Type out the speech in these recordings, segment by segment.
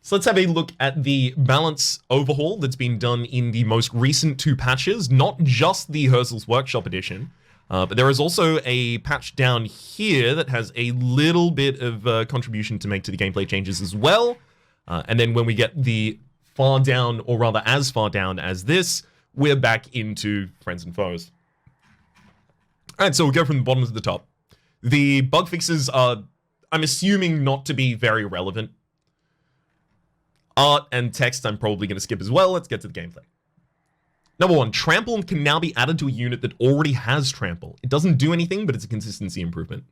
So let's have a look at the balance overhaul that's been done in the most recent 2 patches, not just the Herzal's Workshop edition, but there is also a patch down here that has a little bit of contribution to make to the gameplay changes as well. And then when we get the far down, or rather as far down as this, we're back into Friends and Foes. Alright, so we'll go from the bottom to the top. The bug fixes are, I'm assuming, not to be very relevant. Art and text I'm probably going to skip as well. Let's get to the gameplay. Number 1, Trample can now be added to a unit that already has Trample. It doesn't do anything, but it's a consistency improvement.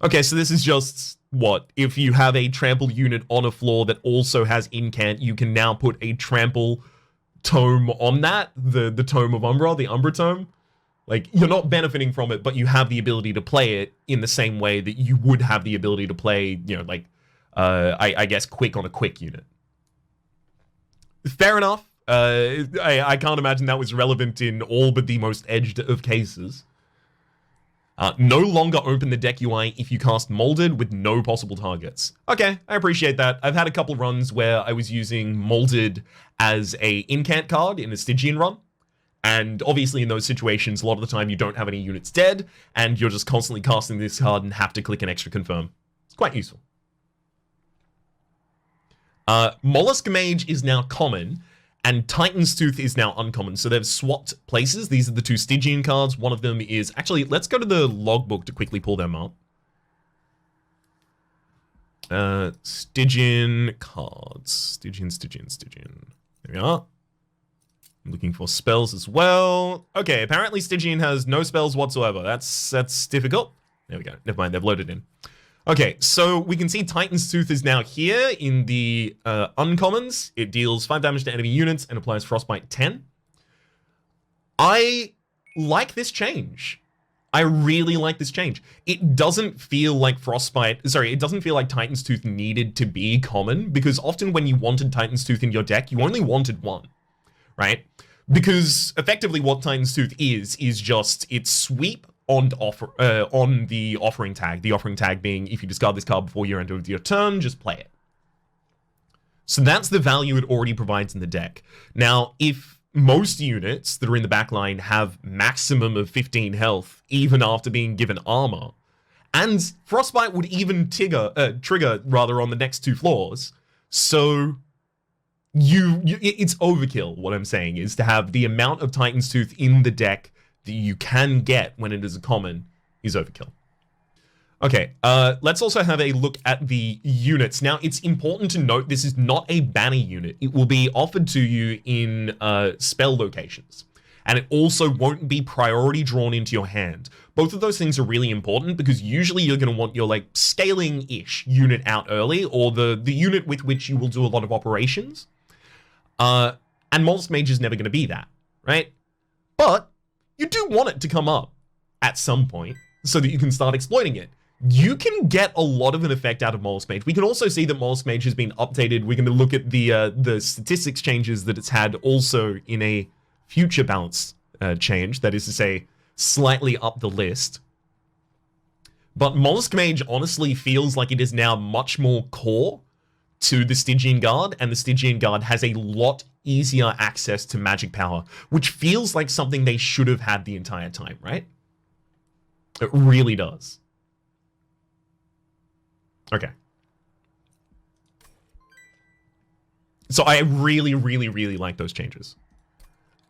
Okay, so this is just, what? If you have a Trample unit on a floor that also has Incant, you can now put a Trample tome on that, the Tome of Umbra, the Umbra Tome. Like, you're not benefiting from it, but you have the ability to play it in the same way that you would have the ability to play, you know, like, I guess, quick on a quick unit. Fair enough. I can't imagine that was relevant in all but the most edged of cases. No longer open the deck UI if you cast Molded with no possible targets. Okay, I appreciate that. I've had a couple runs where I was using Molded as a incant card in a Stygian run. And obviously in those situations, a lot of the time you don't have any units dead, and you're just constantly casting this card and have to click an extra confirm. It's quite useful. Mollusk Mage is now common, and Titan's Tooth is now uncommon. So they've swapped places. These are the 2 Stygian cards. One of them is... Actually, let's go to the logbook to quickly pull them up. Stygian cards. Stygian. There we are. I'm looking for spells as well. Okay, apparently Stygian has no spells whatsoever. That's difficult. There we go. Never mind, they've loaded in. Okay, so we can see Titan's Tooth is now here in the uncommons. It deals 5 damage to enemy units and applies Frostbite 10. I like this change. I really like this change. It doesn't feel like it doesn't feel like Titan's Tooth needed to be common, because often when you wanted Titan's Tooth in your deck, you only wanted one, right? Because effectively what Titan's Tooth is just its sweep on the offering tag. The offering tag being, if you discard this card before your end of your turn, just play it. So that's the value it already provides in the deck. Now, if most units that are in the backline have maximum of 15 health, even after being given armor, and Frostbite would even trigger on the next 2 floors, so it's overkill. What I'm saying is to have the amount of Titan's Tooth in the deck that you can get when it is a common is overkill. Okay, let's also have a look at the units. Now, it's important to note this is not a banner unit. It will be offered to you in spell locations. And it also won't be priority drawn into your hand. Both of those things are really important because usually you're going to want your, like, scaling-ish unit out early, or the unit with which you will do a lot of operations. And Mollusk Mage is never going to be that, right? But you do want it to come up at some point so that you can start exploiting it. You can get a lot of an effect out of Mollusk Mage. We can also see that Mollusk Mage has been updated. We're going to look at the statistics changes that it's had also in a future balance change. That is to say, slightly up the list. But Mollusk Mage honestly feels like it is now much more core to the Stygian Guard, and the Stygian Guard has a lot easier access to magic power, which feels like something they should have had the entire time, right? It really does. Okay. So I really, really, really like those changes.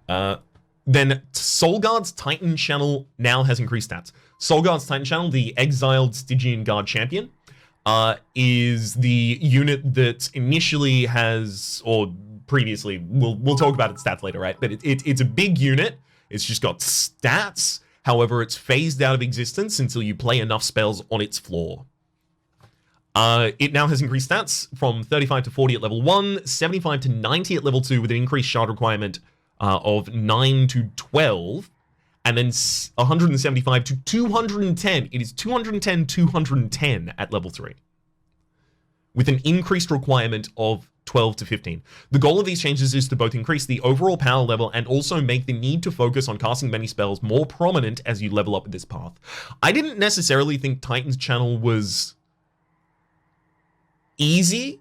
Then Soulguard's Titan Channel now has increased stats. Soulguard's Titan Channel, the exiled Stygian Guard champion, is the unit that initially has, or previously, we'll talk about its stats later, right? But it's a big unit. It's just got stats. However, it's phased out of existence until you play enough spells on its floor. It now has increased stats from 35 to 40 at level 1, 75 to 90 at level 2 with an increased shard requirement of 9 to 12, and then 175 to 210. It is 210, 210 at level 3, with an increased requirement of 12 to 15. The goal of these changes is to both increase the overall power level and also make the need to focus on casting many spells more prominent as you level up this path. I didn't necessarily think Titan's Channel was easy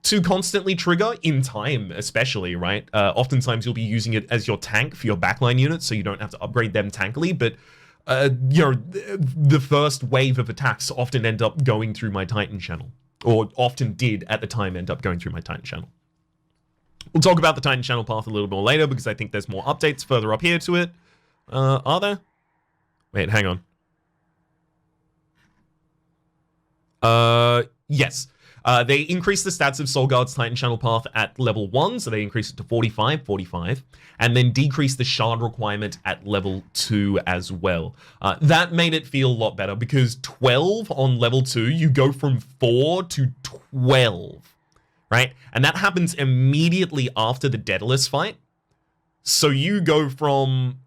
to constantly trigger in time, especially, right? Oftentimes you'll be using it as your tank for your backline units, so you don't have to upgrade them tankily, but the first wave of attacks often end up going through my Titan channel, or often did at the time end up going through my Titan channel. We'll talk about the Titan channel path a little more later, because I think there's more updates further up here to it. Are there? Wait, hang on. Yes. They increased the stats of Solgard's Titan channel path at level 1, so they increased it to 45, and then decreased the shard requirement at level 2 as well. That made it feel a lot better, because 12 on level 2, you go from 4 to 12, right? And that happens immediately after the Daedalus fight. So you go from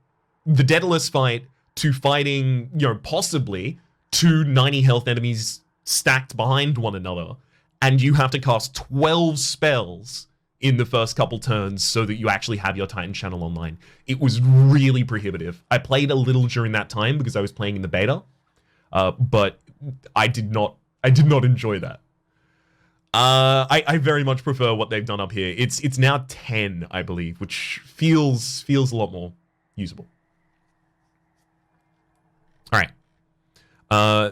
the Daedalus fight to fighting, possibly 2 90 health enemies stacked behind one another, and you have to cast 12 spells in the first couple turns so that you actually have your Titan channel online. It was really prohibitive. I played a little during that time because I was playing in the beta, but I did not enjoy that. I very much prefer what they've done up here. It's now 10, I believe, which feels a lot more usable. All right.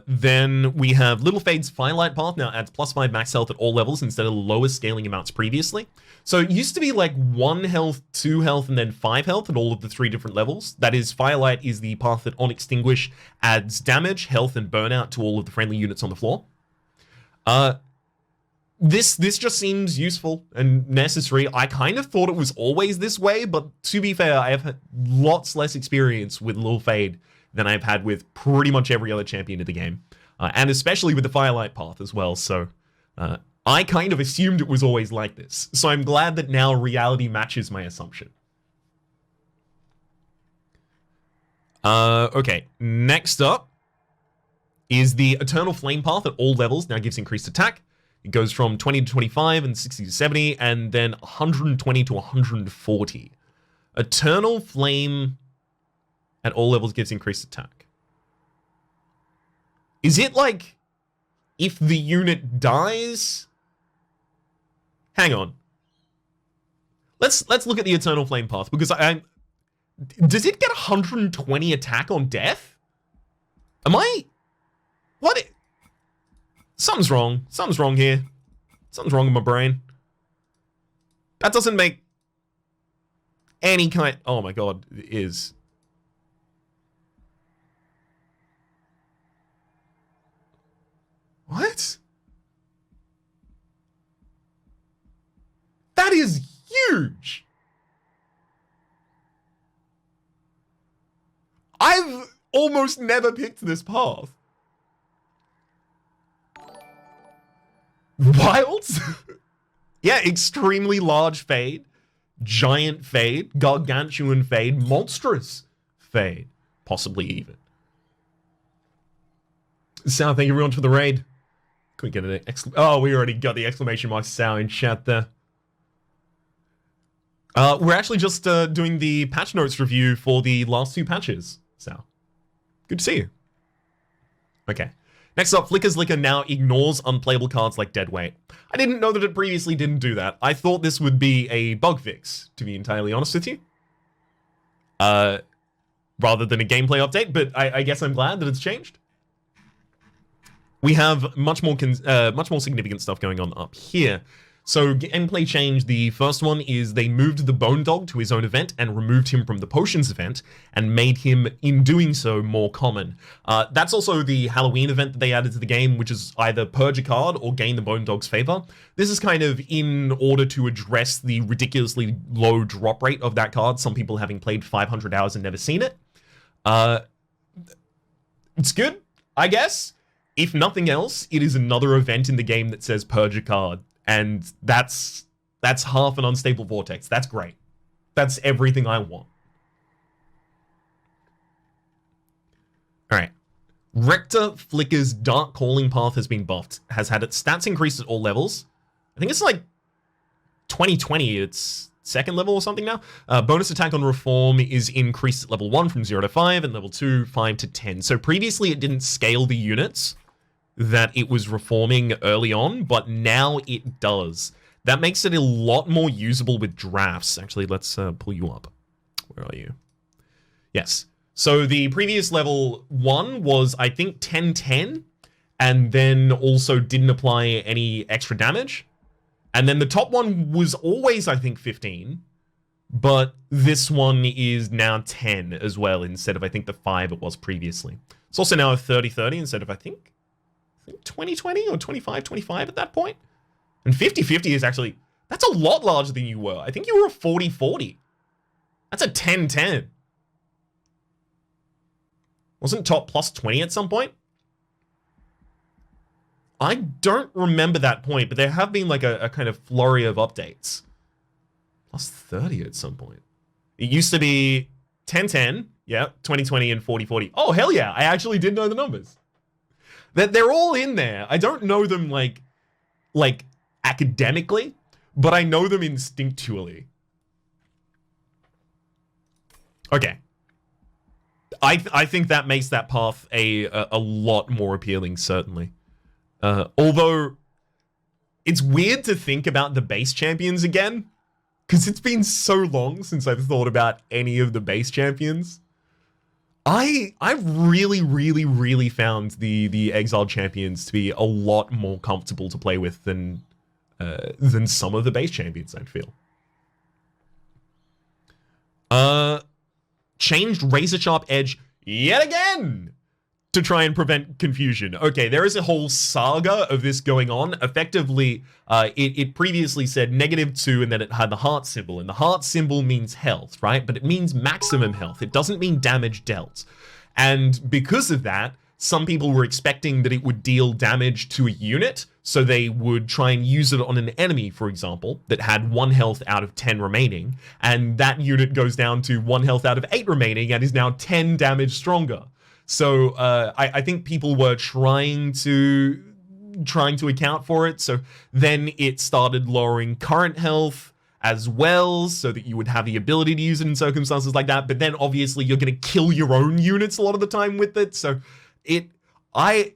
Then we have Little Fade's Firelight path now adds +5 max health at all levels instead of the lowest scaling amounts previously. So it used to be like 1 health, 2 health, and then 5 health at all of the 3 different levels. That is, Firelight is the path that on Extinguish adds damage, health, and burnout to all of the friendly units on the floor. This just seems useful and necessary. I kind of thought it was always this way, but to be fair, I have had lots less experience with Lil Fade than I've had with pretty much every other champion of the game. And especially with the Firelight path as well, so I kind of assumed it was always like this. So I'm glad that now reality matches my assumption. Okay, next up is the Eternal Flame path at all levels, now gives increased attack. It goes from 20 to 25 and 60 to 70, and then 120 to 140. Eternal Flame at all levels gives increased attack. Is it like if the unit dies? Hang on. Let's look at the Eternal Flame path, because does it get 120 attack on death? What? Something's wrong. Something's wrong here. Something's wrong with my brain. That doesn't make any kind... Oh my god, it is. What? That is huge. I've almost never picked this path. Wilds? Yeah, extremely large fade, giant fade, gargantuan fade, monstrous fade, possibly even. Sal, thank you everyone for the raid. Could we get an oh, we already got the exclamation mark Sal in chat there. We're actually just doing the patch notes review for the last 2 patches, Sal. Good to see you. Okay. Next up, Flicker's Liquor now ignores unplayable cards like Deadweight. I didn't know that it previously didn't do that. I thought this would be a bug fix, to be entirely honest with you. Rather than a gameplay update, but I guess I'm glad that it's changed. We have much more significant stuff going on up here. So gameplay change, the first one is they moved the Bone Dog to his own event and removed him from the Potions event and made him, in doing so, more common. That's also the Halloween event that they added to the game, which is either purge a card or gain the Bone Dog's favor. This is kind of in order to address the ridiculously low drop rate of that card, some people having played 500 hours and never seen it. It's good, I guess. If nothing else, it is another event in the game that says purge a card. And that's half an unstable vortex. That's great. That's everything I want. All right. Rector Flicker's Dark Calling path has been buffed. Has had its stats increased at all levels. I think it's like 2020. It's 2nd level or something now. Bonus attack on reform is increased at level 1 from 0 to 5 and level 2, 5 to 10. So previously it didn't scale the units that it was reforming early on, but now it does. That makes it a lot more usable with drafts. Actually, let's pull you up. Where are you? Yes. So the previous level 1 was, I think, 10-10, and then also didn't apply any extra damage. And then the top one was always, I think, 15, but this one is now 10 as well, instead of, I think, the 5 it was previously. It's also now a 30-30 instead of, I think 20-20 or 25-25 at that point. And 50-50 is actually, that's a lot larger than you were. I think you were a 40-40. That's a 10-10. Wasn't top plus 20 at some point? I don't remember that point, but there have been like a kind of flurry of updates. Plus 30 at some point. It used to be 10-10, yeah, 20-20 and 40-40. Oh, hell yeah, I actually did know the numbers. They're all in there. I don't know them like academically, but I know them instinctually. Okay. I think that makes that path a lot more appealing, certainly. Although, it's weird to think about the base champions again, because it's been so long since I've thought about any of the base champions. I've really found the exiled champions to be a lot more comfortable to play with than some of the base champions, I'd feel. Changed razor sharp edge yet again to try and prevent confusion. Okay, there is a whole saga of this going on. Effectively, it previously said -2 and then it had the heart symbol, and the heart symbol means health, right? But it means maximum health. It doesn't mean damage dealt. And because of that, some people were expecting that it would deal damage to a unit, so they would try and use it on an enemy, for example, that had 1 health out of 10 remaining, and that unit goes down to 1 health out of 8 remaining and is now 10 damage stronger. So I think people were trying to account for it, so then it started lowering current health as well, so that you would have the ability to use it in circumstances like that, but then obviously you're going to kill your own units a lot of the time with it, so I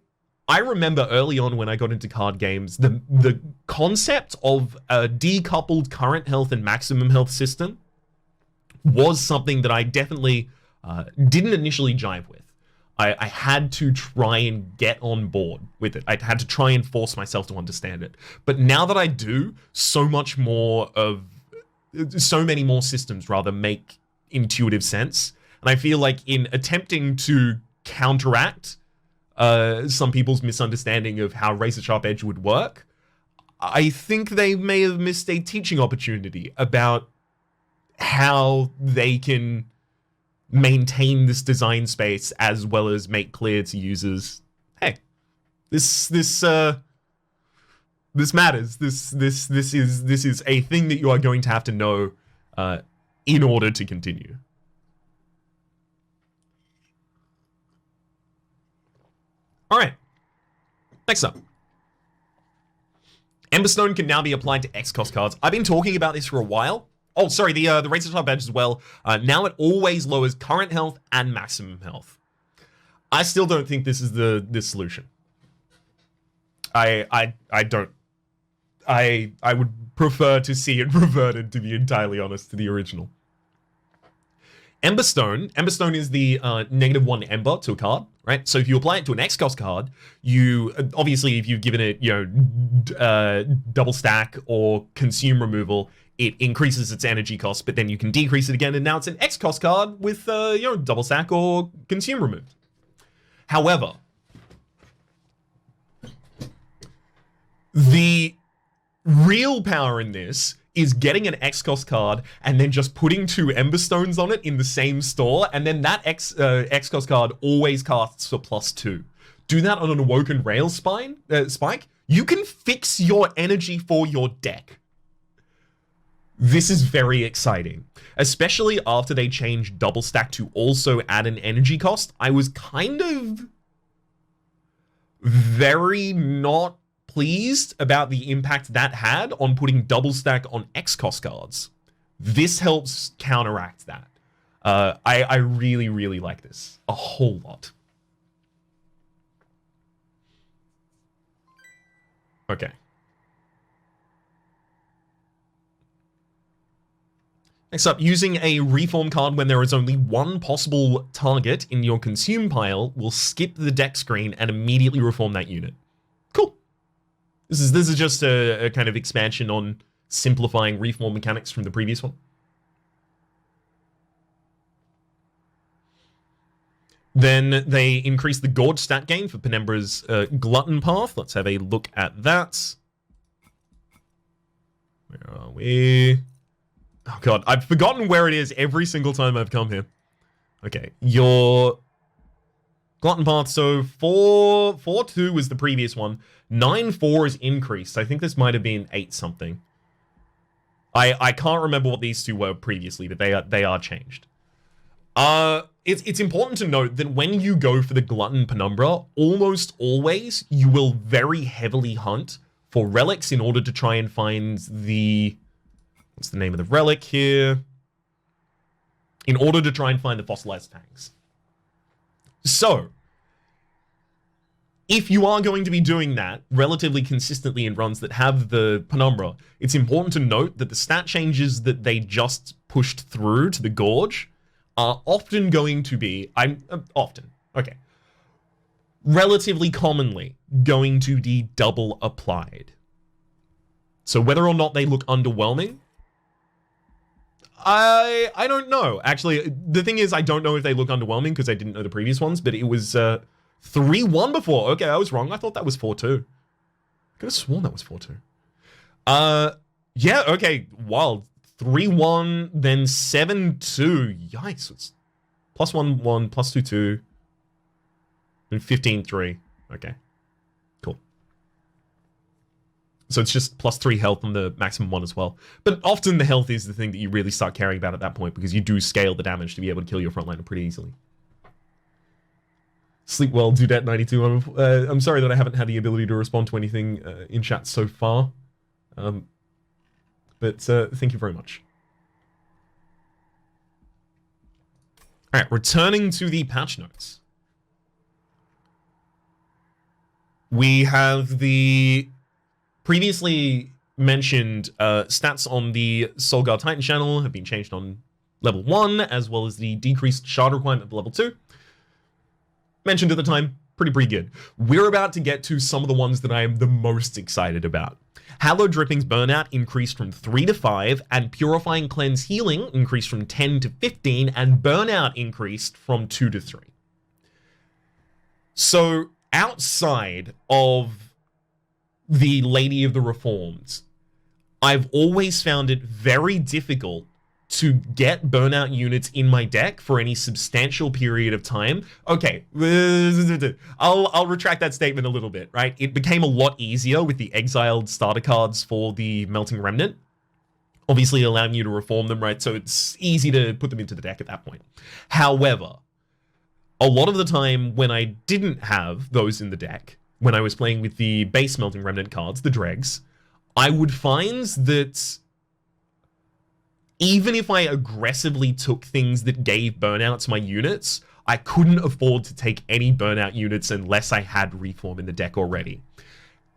remember early on when I got into card games, the concept of a decoupled current health and maximum health system was something that I definitely didn't initially jive with. I had to try and get on board with it. I had to try and force myself to understand it. But now that I do, so many more systems rather make intuitive sense. And I feel like in attempting to counteract some people's misunderstanding of how razor sharp edge would work, I think they may have missed a teaching opportunity about how they can maintain this design space as well as make clear to users, hey, this matters. This is a thing that you are going to have to know in order to continue. All right. Next up. Emberstone can now be applied to X-Cost cards. I've been talking about this for a while. Oh, sorry, the Razor Sharp Edge as well. Now it always lowers current health and maximum health. I still don't think this is the solution. I don't. I would prefer to see it reverted, to be entirely honest, to the original. Emberstone. Emberstone is the -1 Ember to a card, right? So if you apply it to an X-Cost card, you obviously, if you've given it, double stack or consume removal, it increases its energy cost, but then you can decrease it again, and now it's an X-Cost card with double stack or consume remove. However, the real power in this is getting an X-Cost card and then just putting 2 Emberstones on it in the same store, and then that X-Cost card always casts for +2. Do that on an Awoken Rail Spike. You can fix your energy for your deck. This is very exciting, especially after they changed double stack to also add an energy cost. I was kind of very not pleased about the impact that had on putting double stack on X-Cost cards. This helps counteract that. I really, really like this a whole lot. Okay. Next up, using a reform card when there is only one possible target in your consume pile will skip the deck screen and immediately reform that unit. Cool. This is just a kind of expansion on simplifying reform mechanics from the previous one. Then they increase the Gorge stat gain for Penumbra's Glutton Path. Let's have a look at that. Where are we? Oh god, I've forgotten where it is every single time I've come here. Okay, your Glutton Path, so 4-2 was the previous one. 9-4 is increased. I think this might have been 8 something. I can't remember what these two were previously, but they are changed. It's important to note that when you go for the Glutton Penumbra, almost always you will very heavily hunt for relics in order to try and find the... What's the name of the relic here? In order to try and find the fossilized tanks. So, if you are going to be doing that relatively consistently in runs that have the Penumbra, it's important to note that the stat changes that they just pushed through to the Gorge are often going to be, relatively commonly going to be double applied. So whether or not they look underwhelming, I don't know. Actually, the thing is, I don't know if they look underwhelming because I didn't know the previous ones, but it was 3-1 before. Okay, I was wrong. I thought that was 4-2. I could have sworn that was 4-2. Yeah, okay, wild. 3-1, then 7-2. Yikes. It's +1-1, +2-2, and 15-3. Okay, cool. So it's just +3 health on the maximum one as well. But often the health is the thing that you really start caring about at that point because you do scale the damage to be able to kill your frontliner pretty easily. Sleep well, Dudette92. I'm sorry that I haven't had the ability to respond to anything in chat so far. But thank you very much. All right, returning to the patch notes. We have the previously mentioned stats on the Soulguard Titan channel have been changed on level 1, as well as the decreased shard requirement for level 2. Mentioned at the time, pretty good. We're about to get to some of the ones that I am the most excited about. Hallowed Drippings Burnout increased from 3 to 5, and Purifying Cleanse Healing increased from 10 to 15, and Burnout increased from 2 to 3. So, outside of the Lady of the Reformed, I've always found it very difficult to get burnout units in my deck for any substantial period of time. Okay, I'll retract that statement a little bit, right? It became a lot easier with the exiled starter cards for the Melting Remnant, obviously allowing you to reform them, right? So it's easy to put them into the deck at that point. However, a lot of the time when I didn't have those in the deck, when I was playing with the base Melting Remnant cards, the Dregs, I would find that even if I aggressively took things that gave burnout to my units, I couldn't afford to take any burnout units unless I had Reform in the deck already.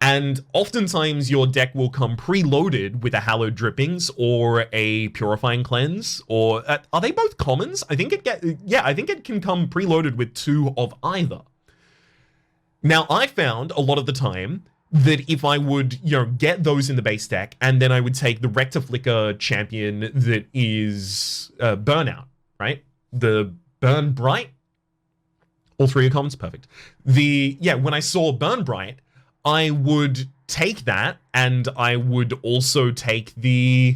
And oftentimes your deck will come preloaded with a Hallowed Drippings or a Purifying Cleanse, or are they both commons? I think it can come preloaded with 2 of either. Now, I found a lot of the time that if I would, get those in the base deck, and then I would take the Rector Flicker champion that is Burnout, right? The Burn Bright. All 3 are commons, perfect. When I saw Burn Bright, I would take that, and I would also take the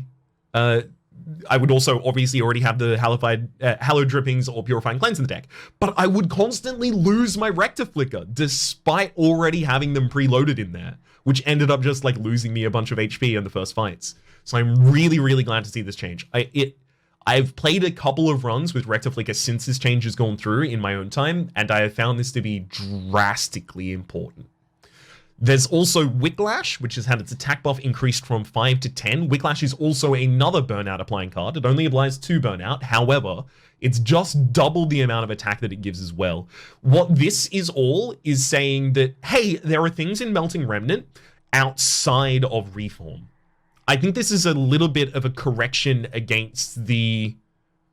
I would also obviously already have the Hallowed Drippings or Purifying Cleanse in the deck, but I would constantly lose my Rector Flicker despite already having them preloaded in there, which ended up just like losing me a bunch of HP in the first fights. So I'm really glad to see this change. I've played a couple of runs with Rector Flicker since this change has gone through in my own time, and I have found this to be drastically important. There's also Whiplash, which has had its attack buff increased from 5 to 10. Whiplash is also another burnout applying card. It only applies to burnout. However, it's just double the amount of attack that it gives as well. What this is all is saying that, hey, there are things in Melting Remnant outside of Reform. I think this is a little bit of a correction against the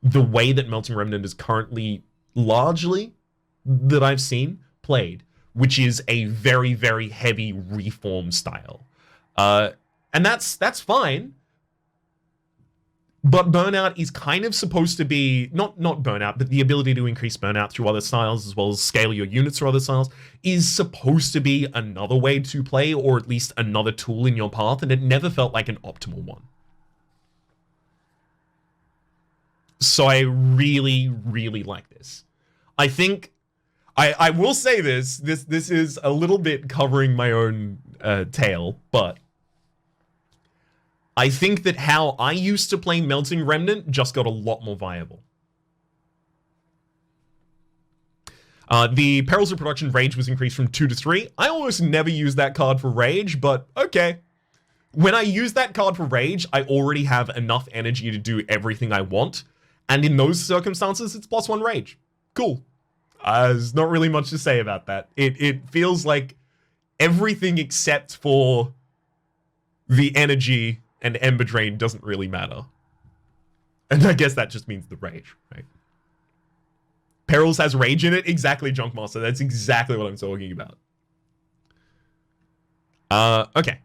way that Melting Remnant is currently largely, that I've seen, played, which is a very, very heavy reform style. And that's fine. But burnout is kind of supposed to be, not burnout, but the ability to increase burnout through other styles as well as scale your units through other styles is supposed to be another way to play, or at least another tool in your path, and it never felt like an optimal one. So I really, really like this. I think, I will say this is a little bit covering my own tail, but I think that how I used to play Melting Remnant just got a lot more viable. The Perils of Production Rage was increased from 2 to 3. I almost never use that card for Rage, but okay. When I use that card for Rage, I already have enough energy to do everything I want, and in those circumstances, it's +1 Rage. Cool. There's not really much to say about that. It feels like everything except for the energy and Ember Drain doesn't really matter. And I guess that just means the Rage, right? Perils has Rage in it? Exactly, Junkmaster. That's exactly what I'm talking about. Okay.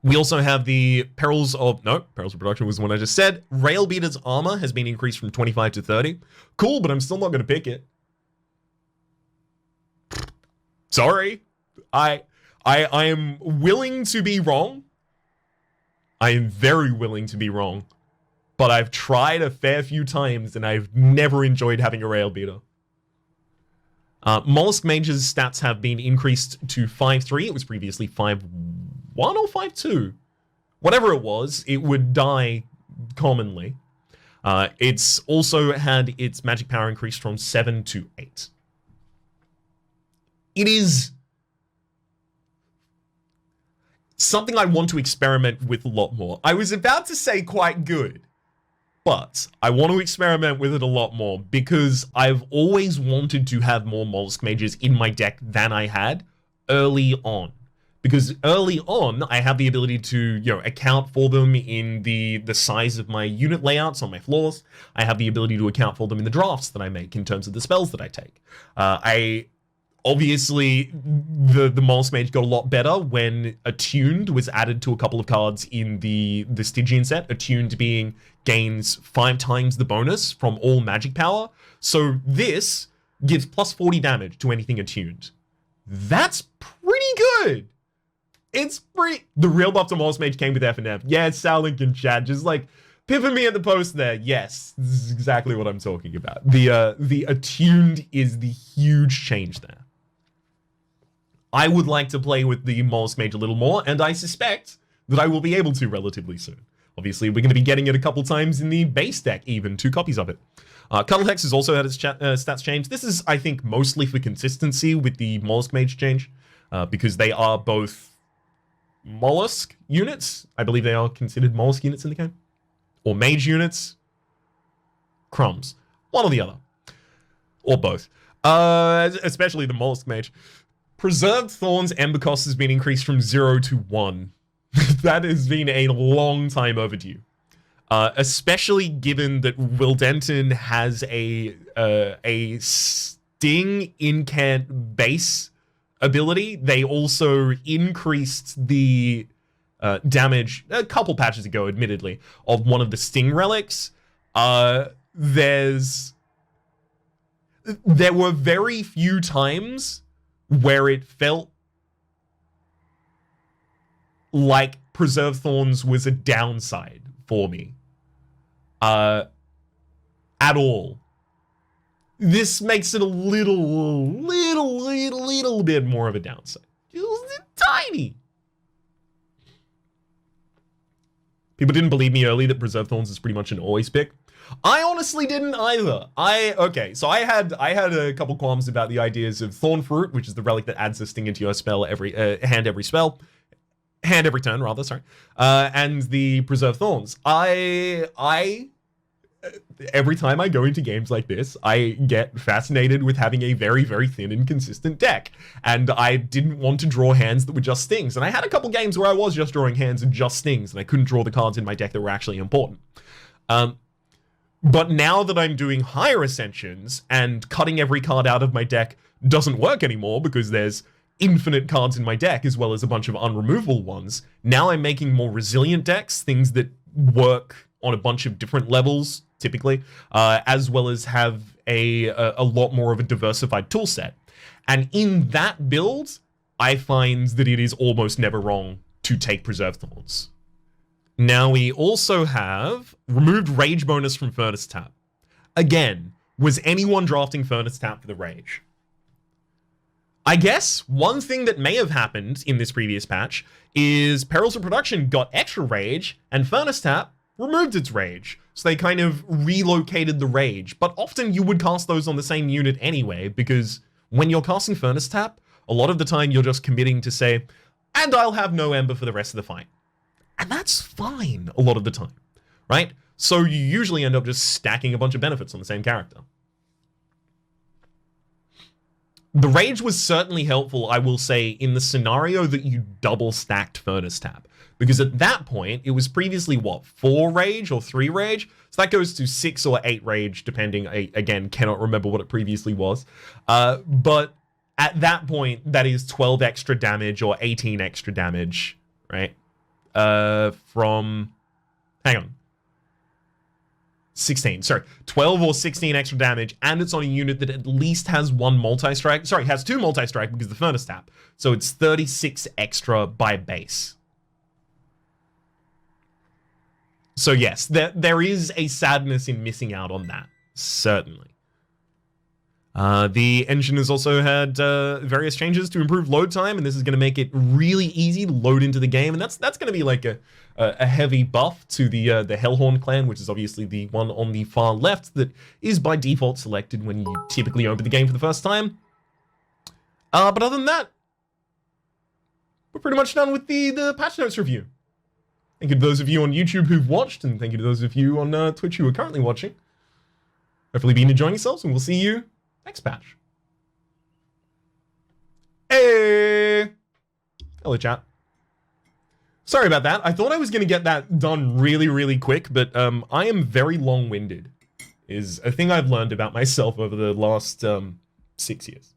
We also have the Perils of Production was the one I just said. Railbeater's armor has been increased from 25 to 30. Cool, but I'm still not going to pick it. Sorry. I am willing to be wrong. I am very willing to be wrong, but I've tried a fair few times and I've never enjoyed having a rail beater. Mollusk Mage's stats have been increased to 5-3. It was previously 5-1 or 5-2. Whatever it was, it would die commonly. It's also had its magic power increased from 7 to 8. It is something I want to experiment with a lot more. I was about to say quite good, but I want to experiment with it a lot more because I've always wanted to have more Mollusk Mages in my deck than I had early on. Because early on, I have the ability to, account for them in the size of my unit layouts on my floors. I have the ability to account for them in the drafts that I make in terms of the spells that I take. Obviously, the Mollusk Mage got a lot better when Attuned was added to a couple of cards in the Stygian set. Attuned being gains 5 times the bonus from all magic power. So this gives plus 40 damage to anything attuned. That's pretty good. It's pretty... The real buff to Mollusk Mage came with F&F. Yeah, it's Sal in chat. Just like, pipping me at the post there. Yes, this is exactly what I'm talking about. The Attuned is the huge change there. I would like to play with the Mollusk Mage a little more, and I suspect that I will be able to relatively soon. Obviously, we're going to be getting it a couple times in the base deck, even 2 copies of it. Cuddlehex has also had its stats change. This is, I think, mostly for consistency with the Mollusk Mage change, because they are both Mollusk units. I believe they are considered Mollusk units in the game. Or Mage units. Crumbs. One or the other. Or both. Especially the Mollusk Mage. Preserved Thorns Ember cost has been increased from 0 to 1. That has been a long time overdue. Especially given that Wildenton has a Sting incant base ability. They also increased the damage a couple patches ago, admittedly, of one of the Sting relics. There were very few times where it felt like Preserved Thorns was a downside for me. At all. This makes it a little bit more of a downside. Just tiny. People didn't believe me early that Preserved Thorns is pretty much an always pick. I honestly didn't either. So I had a couple qualms about the ideas of Thorn Fruit, which is the relic that adds a sting into your spell hand every turn, rather, sorry. And the Preserved Thorns. I every time I go into games like this, I get fascinated with having a very, very thin and consistent deck. And I didn't want to draw hands that were just stings. And I had a couple games where I was just drawing hands and just stings, and I couldn't draw the cards in my deck that were actually important. But now that I'm doing higher ascensions and cutting every card out of my deck doesn't work anymore because there's infinite cards in my deck as well as a bunch of unremovable ones, now I'm making more resilient decks, things that work on a bunch of different levels, typically, as well as have a lot more of a diversified tool set. And in that build, I find that it is almost never wrong to take Preserve Thorns. Now we also have removed Rage bonus from Furnace Tap. Again, was anyone drafting Furnace Tap for the Rage? I guess one thing that may have happened in this previous patch is Perils of Production got extra Rage, and Furnace Tap removed its Rage. So they kind of relocated the Rage. But often you would cast those on the same unit anyway, because when you're casting Furnace Tap, a lot of the time you're just committing to say, and I'll have no Ember for the rest of the fight. And that's fine a lot of the time, right? So you usually end up just stacking a bunch of benefits on the same character. The Rage was certainly helpful, I will say, in the scenario that you double stacked Furnace Tap. Because at that point, it was previously, what, 4 Rage or 3 Rage? So that goes to 6 or 8 Rage, depending, again, cannot remember what it previously was. But at that point, that is 12 extra damage or 18 extra damage, right? From, hang on, 16, sorry, 12 or 16 extra damage, and it's on a unit that at least has 1 multi-strike, sorry, has 2 multi-strike because of the Furnace Tap, so it's 36 extra by base. So yes, there is a sadness in missing out on that, certainly. The engine has also had various changes to improve load time, and this is going to make it really easy to load into the game, and that's going to be like a heavy buff to the Hellhorn clan, which is obviously the one on the far left that is by default selected when you typically open the game for the first time. But other than that, we're pretty much done with the patch notes review. Thank you to those of you on YouTube who've watched, and thank you to those of you on Twitch who are currently watching. Hopefully you've been enjoying yourselves, and we'll see you next patch. Hey! Hello, chat. Sorry about that. I thought I was going to get that done really, really quick, but I am very long-winded, is a thing I've learned about myself over the last 6 years.